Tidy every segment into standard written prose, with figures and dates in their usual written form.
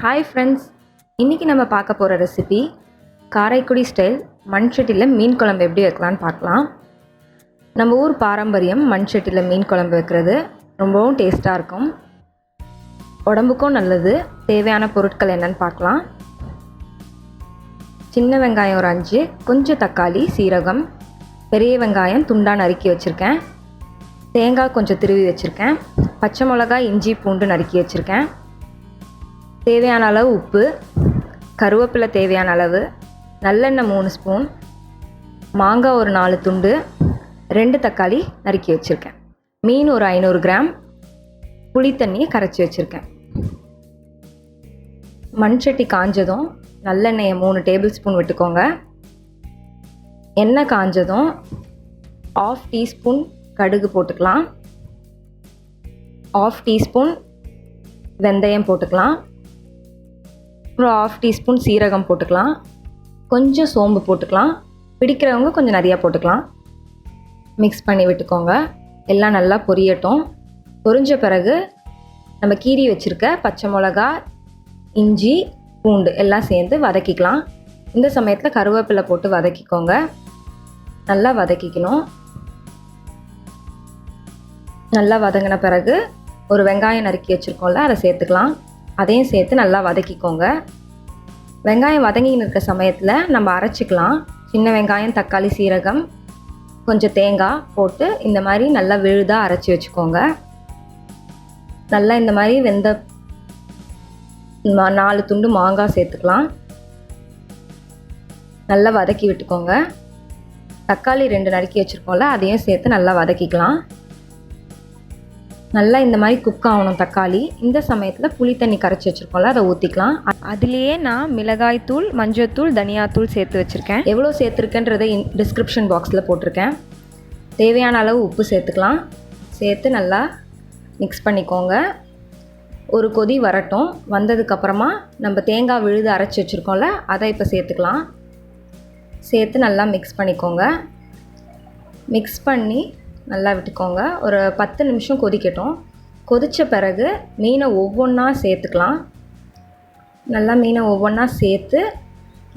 Hi friends, இன்றைக்கி நம்ம பார்க்க போகிற ரெசிபி காரைக்குடி ஸ்டைல் மண்சட்டியில் மீன் குழம்பு எப்படி வைக்கலான்னு பார்க்கலாம். நம்ம ஊர் பாரம்பரியம் மண்சட்டியில் மீன் குழம்பு வைக்கிறது ரொம்பவும் டேஸ்ட்டாக இருக்கும், உடம்புக்கும் நல்லது. தேவையான பொருட்கள் என்னென்னு பார்க்கலாம். சின்ன வெங்காயம் ஒரு 5, கொஞ்சம் தக்காளி, சீரகம், பெரிய வெங்காயம் துண்டாக நறுக்கி வச்சுருக்கேன், தேங்காய் கொஞ்சம் திருவி வச்சுருக்கேன், பச்சை மிளகாய், இஞ்சி, பூண்டு நறுக்கி வச்சுருக்கேன், தேவையான அளவு உப்பு, கருவேப்பிலை தேவையான அளவு, நல்லெண்ணெய் 3 ஸ்பூன், மாங்காய் ஒரு 4 துண்டு, 2 தக்காளி நறுக்கி வச்சுருக்கேன், மீன் ஒரு 500 கிராம், புளி தண்ணியை கரைச்சி வச்சுருக்கேன். மண்சட்டி காஞ்சதும் நல்லெண்ணெயை 3 டேபிள் ஸ்பூன் விட்டுக்கோங்க. எண்ணெய் காஞ்சதும் 1/2 டீஸ்பூன் கடுகு போட்டுக்கலாம், 1/2 டீஸ்பூன் வெந்தயம் போட்டுக்கலாம், அப்புறம் 1/2 டீஸ்பூன் சீரகம் போட்டுக்கலாம், கொஞ்சம் சோம்பு போட்டுக்கலாம், பிடிக்கிறவங்க கொஞ்சம் நிறையா போட்டுக்கலாம். மிக்ஸ் பண்ணி விட்டுக்கோங்க. எல்லாம் நல்லா பொரியட்டும். பொரிஞ்ச பிறகு நம்ம கீரி வச்சுருக்க பச்சை மிளகா, இஞ்சி, பூண்டு எல்லாம் சேர்ந்து வதக்கிக்கலாம். இந்த சமயத்தில் கருவேப்பிலை போட்டு வதக்கிக்கோங்க. நல்லா வதக்கிக்கணும். நல்லா வதங்கின பிறகு ஒரு வெங்காயம் நறுக்கி வச்சுருக்கோம்ல, அதை சேர்த்துக்கலாம். அதையும் சேர்த்து நல்லா வதக்கிக்கோங்க. வெங்காயம் வதங்கின்னு இருக்க சமயத்தில் நம்ம அரைச்சிக்கலாம். சின்ன வெங்காயம், தக்காளி, சீரகம், கொஞ்சம் தேங்காய் போட்டு இந்த மாதிரி நல்லா விழுதாக அரைச்சி வச்சுக்கோங்க. நல்லா இந்த மாதிரி 4 துண்டு மாங்காய் சேர்த்துக்கலாம். நல்லா வதக்கி விட்டுக்கோங்க. தக்காளி 2 நறுக்கி வச்சுருக்கோம்ல, அதையும் சேர்த்து நல்லா வதக்கிக்கலாம். நல்லா இந்த மாதிரி குக் ஆகணும் தக்காளி. இந்த சமயத்தில் புளி தண்ணி கரைச்சி வச்சுருக்கோம்ல, அதை ஊற்றிக்கலாம். அதுலேயே நான் மிளகாய்த்தூள், மஞ்சத்தூள், தனியாத்தூள் சேர்த்து வச்சுருக்கேன். எவ்வளோ சேர்த்துருக்கேன்றதை டிஸ்கிரிப்ஷன் பாக்ஸில் போட்டிருக்கேன். தேவையான அளவு உப்பு சேர்த்துக்கலாம். சேர்த்து நல்லா மிக்ஸ் பண்ணிக்கோங்க. ஒரு கொதி வரட்டும். வந்ததுக்கப்புறமா நம்ம தேங்காய் விழுது அரைச்சி வச்சுருக்கோம்ல, அதை இப்போ சேர்த்துக்கலாம். சேர்த்து நல்லா மிக்ஸ் பண்ணிக்கோங்க. மிக்ஸ் பண்ணி நல்லா விட்டுக்கோங்க. ஒரு 10 நிமிஷம் கொதிக்கட்டும். கொதித்த பிறகு மீனை ஒவ்வொன்றா சேர்த்துக்கலாம். நல்லா மீனை ஒவ்வொன்றா சேர்த்து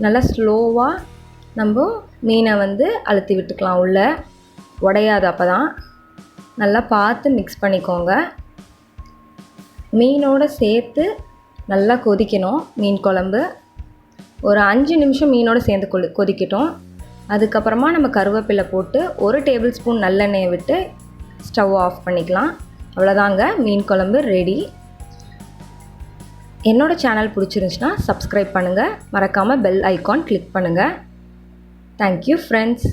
நல்லா ஸ்லோவாக நம்ம மீனை அழுத்தி விட்டுக்கலாம். உள்ளே உடையாது. அப்போ தான் நல்லா பார்த்து மிக்ஸ் பண்ணிக்கோங்க. மீனோடு சேர்த்து நல்லா கொதிக்கணும். மீன் குழம்பு ஒரு 5 நிமிஷம் மீனோடு சேர்ந்து கொதிக்கட்டும். அதுக்கப்புறமா நம்ம கருவேப்பிலை போட்டு 1 டேபிள் ஸ்பூன் நல்லெண்ணெயை விட்டு ஸ்டவ் ஆஃப் பண்ணிக்கலாம். அவ்வளோதாங்க, மீன் குழம்பு ரெடி. என்னோடய சேனல் பிடிச்சிருந்துச்சுன்னா சப்ஸ்கிரைப் பண்ணுங்கள். மறக்காமல் பெல் ஐக்கான் கிளிக் பண்ணுங்கள். Thank you friends.